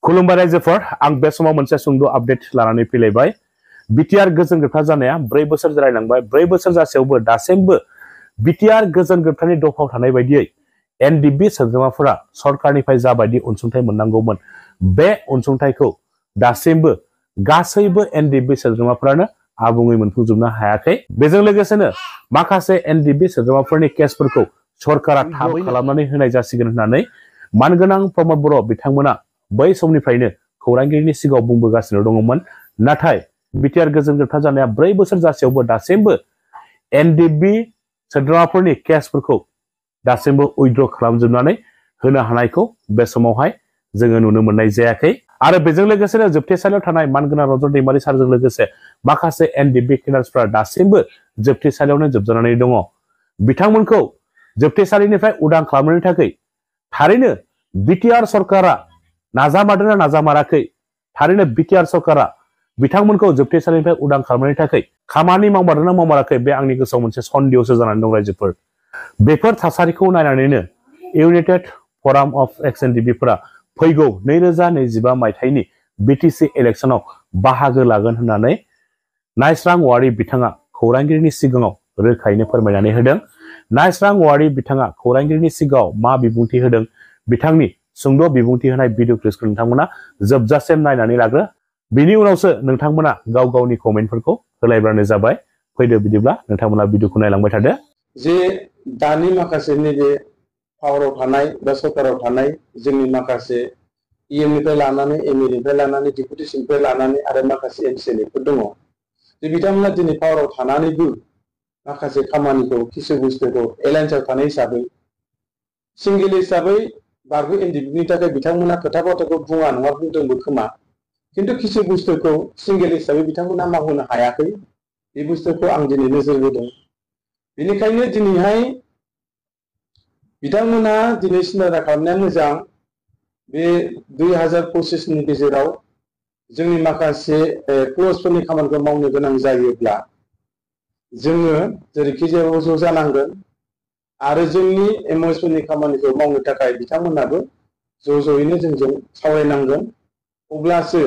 खुलुमबाय रायजोफोर आं बे समाव मोनसे सुंद' आपडेट लानानै फैलायबाय। बिटिआर गोजोन गोरोबथा जानाया 4 बोसोर जालायलांबाय। 4 बोसोर जासेयावबो दासिमबो बिटिआर गोजोन गोरोबथानि दफायाव थानाय बायदियै एनडिबि सोद्रोमाफोरा सरकारनिफ्राय जाबायदि अनसुंथाइ मोननांगौमोन बे अनसुंथाइखौ दासिमबो गासैबो एनडिबि सोद्रोमाफोरानो आबुङै मोनफुंजोबनो हायाखै। बेजों लोगोसेनो माखासे एनडिबि सोद्रोमाफोरनि केसफोरखौ सरकारा थाबै खालामनानै होनाय जासिगोन होननानै मानगोनां प्रमद बर' बिथांमोना बै समनिफ्रायनो खौरांगिरिनि सिगाङाव बुंबोगासिनो दङमोन। नाथाय बिटिआर गोजोन गोरोबथा जानाया 4 बोसोर जासेयावबो दासिमबो एनडिबि सोद्रोमाफोरनि केसफोरखौ दासिमबो उइथड्र खालामजोबनानै होनो हानायखौ बे समावहाय जोङो नुनो मोननाय जायाखै। आरो बेजों लोगोसेनो जोबथेसालियाव थानाय मानगोनां रन्जन दैमारि सारजों लोगोसे माखासे एनडिबि किलार्सफोरा दासिमबो जोबथेसालियावनो जोबजानानै दङ। बिथांमोनखौ जोबथेसालिनिफ्राय उदां खालामनायनि थाखाय थारैनो बिटिआर सरकारा नाजामारदोंना नाजामाराखै, थारैनो बिटिआर सरकारा बिथांमोनखौ जोबथेसालिनिफ्राय उदां खालामनायनि थाखाय खामानि मावमारदोंना मावमाराखै, बे आंनि गोसोआव मोनसे सन्देहसो जानानै दं रायजोफोर। बेफोर थासारिखौ नायनानैनो इउनाइटेड फराम अफ एक्स एनडिबिफोरा फैगौ 2025 मायथाइनि बिटिसि इलेक्सनाव बाहागो लागोन होननानै नायस्रां औवारि बिथाङा खौरांगिरिनि सिगाङाव रोखायैनो फोरमायनानै होदों। नायस्रां औवारि बिथाङा खौरांगिरिनि सिगाङाव मा बिबुंथि होदों, बिथांनि सुंद' बिबुंथि होनाय भिडिअ क्लिपखौ नोंथांमोना जोबजासिम नायनानै लाग्रो। बिनि उनावसो नोंथांमोना गाव गावनि कमेन्टफोरखौ होलायब्लानो जाबाय। फैदो बिदिब्ला नोंथांमोना भिडिअखौ नायलांबाय थादो। जे दानि माखासे नैबे पावाराव थानाय बा सरकाराव थानाय जोंनि माखासे इएमनिफ्राय लानानै एमएनिफ्राय लानानै डिपुटेसननिफ्राय लानानै आरो माखासे एमसिएलएफोर दङ जे बिथांमोना दिनै पावाराव थानानैबो माखासे खामानिखौ किसु बुस्थुखौ एलायन्सआव थानाय हिसाबै सिंगेल हिसाबै बारगो एनडिबिनि थाखाय बिथांमोना खोथा बाथ्राखौ बुङा नङा बुंदोंबो खोमा, खिन्थु किसु बुस्थुखौ सिंगेल हिसाबै बिथांमोना मावहोनो हायाखै। बे बुस्थुखौ आं दिनै नोजोर होदों। बेनिखायनो दिनैहाय बिथांमोना दिनै सिन्था खालामनाया मोजां। बे 2025 गेजेराव जोंनि माखासे क्लजफोरनि खामानिखौ मावनो गोनां जायोब्ला जोङो जेरैखि जाया ज' जानांगोन आरो जोंनि एमएसफोरनि खामानिखौ मावनो थाखाय बिथांमोनाबो ज'यैनो जोंजों सावरायनांगोन। अब्लासो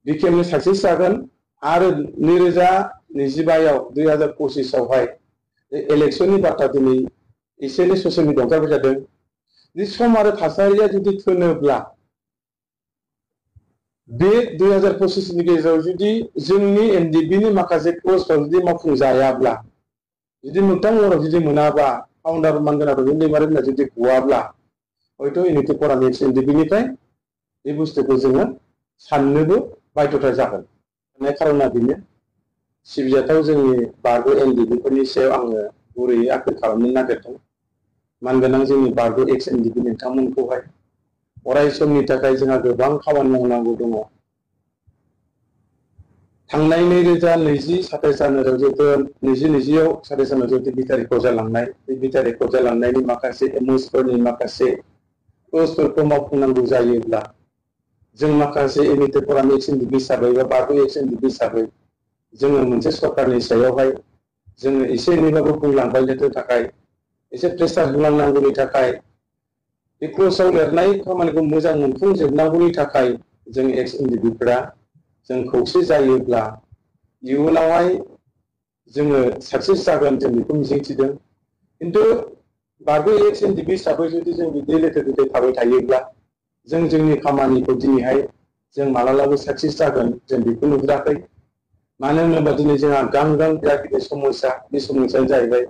बिखेमनो साक्सेस जागोन। आरो 2025 आव 2025आवहाय इलेक्शननि बाथ्रा दिनै एसे एनै ससियेल मिडियायाव ओंखारबाय थादों। बे सम आरो थासारिया जुदि थोनोब्ला बे 2025 गेजेराव जुदि जोंनि एनडिबिनि माखासे क्लजफोर जुदि मावफुंजायाब्ला, जुदि मोगथां महराव जुदि मोनाबा, फाउन्डार मानगोनां रन्जन दैमारि होनना जुदि गवाब्ला हयथ' इउनाइटेड फराम एक्स एनडिबिनिफ्राय बे बुस्थुखौ जोङो साननोबो बाध्यता जागोन। खारना बेनो सिबिजाथाव जोंनि बारगो एनडिबिफोरनि सायाव आङो गुरैयै आपिल खालामनो नागिरदों। मानगोनां जोंनि बारगो एक्स एनडिबि नोंथांमोनखौहाय अराय समनि थाखाय जोंहा गोबां खामानि मावनांगौ दङ। थांनाय 2020 27 जानुवारियाव जिहेतु 2020आव 27 जानुवारियाव जिहेतु बिटा रेकर्ड जालांनाय, बे बिटा रेकर्ड जालांनायनि माखासे एमएसफोरनि माखासे क्लजफोरखौ मावफुंनांगौ जायोब्ला जों माखासे इउनाइटेड फराम एक्स एनडिबि हिसाबै बा बारगो एक्स एनडिबि हिसाबै जोङो मोनसे सरकारनि सायावहाय जोङो एसे एनैबाबो बुंलांबायनो थाखाय एसे प्रेसार होलांनांगौनि थाखाय बे क्लजआव लिरनाय खामानिखौ मोजां मोनफुंजोबनांगौनि थाखाय जों एक्स एनडिबिफोरा जों खौसे जायोब्ला इयुनावहाय जोङो साक्सेस जागोन, जों बेखौ मिजिंथिदों। खिन्थु बारगो एक्स एनडिबि हिसाबै जुदि जों बिदि लेथेर फेथेर थाबाय थायोब्ला जों जोंनि खामानिखौ दिनैहाय जों मालाबाबो साक्सेस जागोन जों बेखौ नुहुराखै। मानो होनोबा दिनै जोंहा गां बिराद गिदिर समस्या, बे समस्यायानो जाहैबाय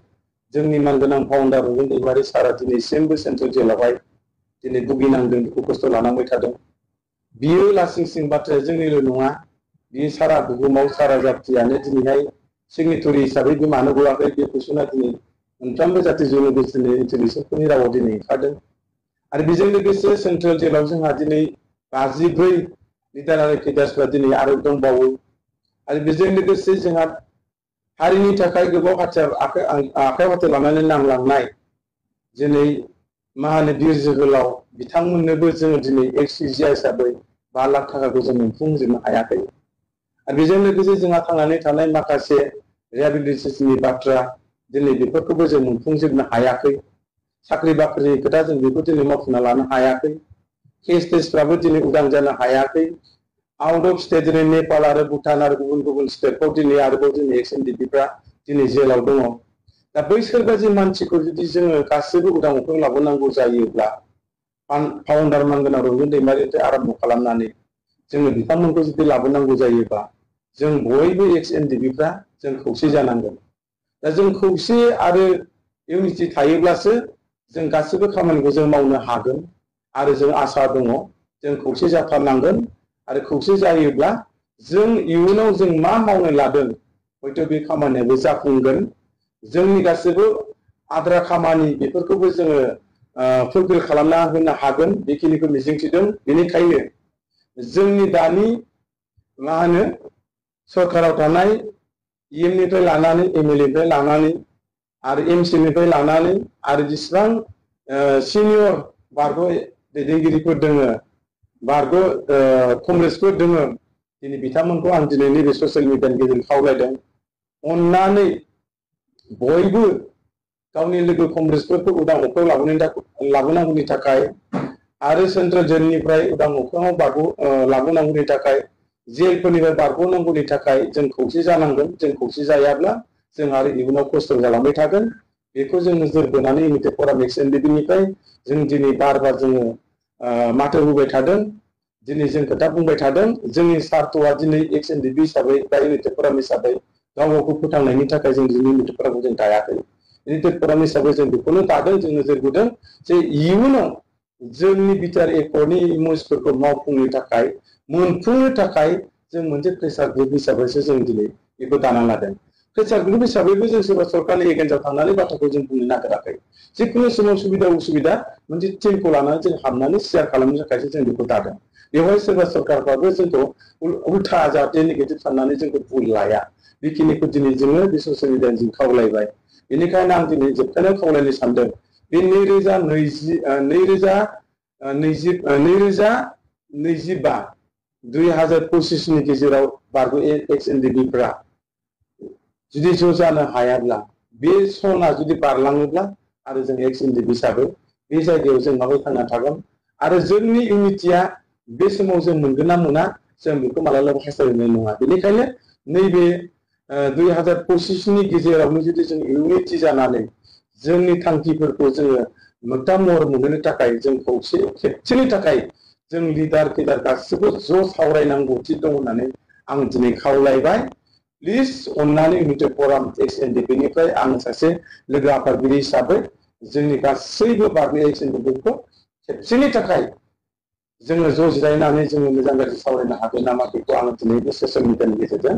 जोंनि मानगोनां फाउन्डार रन्जन दैमारि सारा दिनैसिमबो सेन्ट्रेल जेलावहाय दिनै भुगिनांदों, दुखु खस्थ' लानांबाय थादों। बियो लासिं सिं बाथ्राया जोंनिल' नङा, बियो सारा बुहुमाव सारा जाथियानो दिनैहाय सिगनेटरि हिसाबै बे मानो गवाखै बे कुइसना दिनै मोनफ्रोमबो जाथि जनगोष्ठीनि इन्टेलिजेन्सफोरनि रावाव दिनै ओंखारदों। आरो बेजों लोगोसे सेन्ट्रेल जेलाव जोंहा दिनै 54 लिडार केडार्सफ्रा दिनै आरो दंबावो। आरो बेजों लोगोसे जोंहा हारिनि थाखाय गोबाव आखाइ हाथे लानानै नांलांनाय दिनै मा होनो बिर जोहोलाव बिथांमोननोबो जोङो दिनै एक्ससिजिआ हिसाबै 5 लाख थाखाखौ जों मोनफुंजोबनो हायाखै। आरो बेजों लोगोसे जोंहा थांनानै थानाय माखासे रिहेबिलिटेसननि बाथ्रा दिनै बेफोरखौबो जों मोनफुंजोबनो हायाखै। साख्रि बाख्रिनि खोथा जों बेखौ दिनै मावफुंना लानो हायाखै। केस टेस्टफ्राबो दिनै उदां जानो हायाखै आउट अफ स्टेट दिनै नेपाल आरो भुटान आरो गुबुन गुबुन स्टेटफ्राव दिनै आरोबाव दिनै एक्स एनडिपिफ्रा दिनै जेलाव दङ दा बैसोर बायदि मानसिखौ जुदि जोङो गासैबो उदां अख्रां लाबोनांगौ जायोब्ला फाउन्डार मानगोनां रन्जन दैमारिनिफ्राय आरम्भ खालामनानै जोङो बिथांमोनखौ जुदि लाबोनांगौ जायोबा जों बयबो एक्स एनडिपिफ्रा जों खौसे जानांगोन दा जों खौसे आरो इउनिटि थायोब्लासो जों गासैबो खामानिखौ जों मावनो हागोन आरो जों आसा दङ जों खौसे जाथारनांगोन आरो खौसे जायोब्ला जों इयुनाव जों मा मावनो लादों हयथ' बे खामानियाबो जाफुंगोन जोंनि गासैबो आद्रा खामानि बेफोरखौबो जोङो फुलफिल खालामना होनो हागोन बेखिनिखौ मिजिंथिदों बेनिखायनो जोंनि दानि मा होनो सरकाराव थानाय इएमनिफ्राय लानानै एमएलएनिफ्राय लानानै आरो एमसिनिफ्राय लानानै आरो जेसेबां सिनियर बारग' दैदेनगिरिफोर दोङो बारग' कंग्रेसफोर दोङो दिनै बिथांमोनखौ आं दिनै नैबे ससियेल मिडियानि गेजेरजों खावलायदों अननानै बयबो गावनि लोगो कंग्रेसफोरखौ उदां अख्राङाव लाबोनांगौनि थाखाय आरो सेन्ट्रेल जेलनिफ्राय उदां अख्राङाव लाबोनांगौनि थाखाय जेलफोरनिफ्राय बारग'नांगौनि थाखाय जों खौसे जानांगोन जों खौसे जायाब्ला जों आरो इयुनाव खस्थ' जालांबाय थागोन बेखौ जों नोजोर बोनानै इउनाइटेड फराम एक्स एनडिपिनिफ्राय जों दिनै बार बार जोङो माथो होबाय थादों दिनै जों खोथा बुंबाय थादों जोंनि सार्थ'आ दिनै एक्स एनडिपि हिसाबै बा इउनाइटेड फराम हिसाबै गाव गावखौ फोथांनायनि थाखाय जों दिनै इउनाइटेड फरामखौ जों दायाखै इउनाइटेड फराम हिसाबै जों बेखौनो दादों जों नोजोर बोदों जे इयुनाव जोंनि बिटिआर एकर्डनि इम'सफोरखौ मावफुंनो थाखाय मोनफुंनो थाखाय जों मोनसे प्रेसार ग्रुप हिसाबैसो जों दिनै बेखौ दाना लादों प्रेसार ग्रुप हिसाबैबो जों सोरबा सरकारनि एगेन्स्टआव थांनानै बाथ्राखौ जों बुंनो नागिराखै जिखुनु समाव सुबिदा उसुबिदा मोनसे टिमखौ लानानै जों हाबनानै शेयार खालामनो थाखायसो जों बेखौ दादों बेवहाय सोरबा सरकारफ्राबो जोंखौ उल्था जाहाथे नेगेटिभ साननानै जोंखौ भुल लाया बेखिनिखौ दिनै जोङो बे ससियेल मिडियानि जों खावलायबाय बेनिखायनो आं दिनै जोबथारनायाव खावलायनो सानदों बे 2025 नि गेजेराव बारग' एक्स एनडिपिफ्रा जुदि ज' जानो हायाब्ला बे सना जुदि बारलाङोब्ला आरो जों एक्स एनडिपि हिसाबै बे जायगायाव जों माबोरै थांना थागोन आरो जोंनि इउनिटिया बे समाव जों मोनगोन ना मोना जों बेखौ मालाबाबो हास्थायनाय नङा बेनिखायनो नैबे 2025 नि गेजेरावनो जुदि जों इउनिटि जानानै जोंनि थांखिफोरखौ जोङो मोगथां महर मोनहोनो थाखाय जों खौसे खेबसेनि थाखाय जों लिडार केडार गासिबो ज' सावरायनांगौथि दं होननानै आं दिनै खावलायबाय प्लिज अननानै इउनाइटेड फराम एक्स एनडिपिनिफ्राय आं सासे लोगो आफादगिरि हिसाबै जोंनि गासैबो बारग' एक्स एनडिपिखौ खेबसेनि थाखाय जोङो ज' जिरायनानै जोङो मोजां गाज्रि सावरायनो हागोन नामा बेखौ आं दिनै बे ससियेल मिडियानि गेजेरजों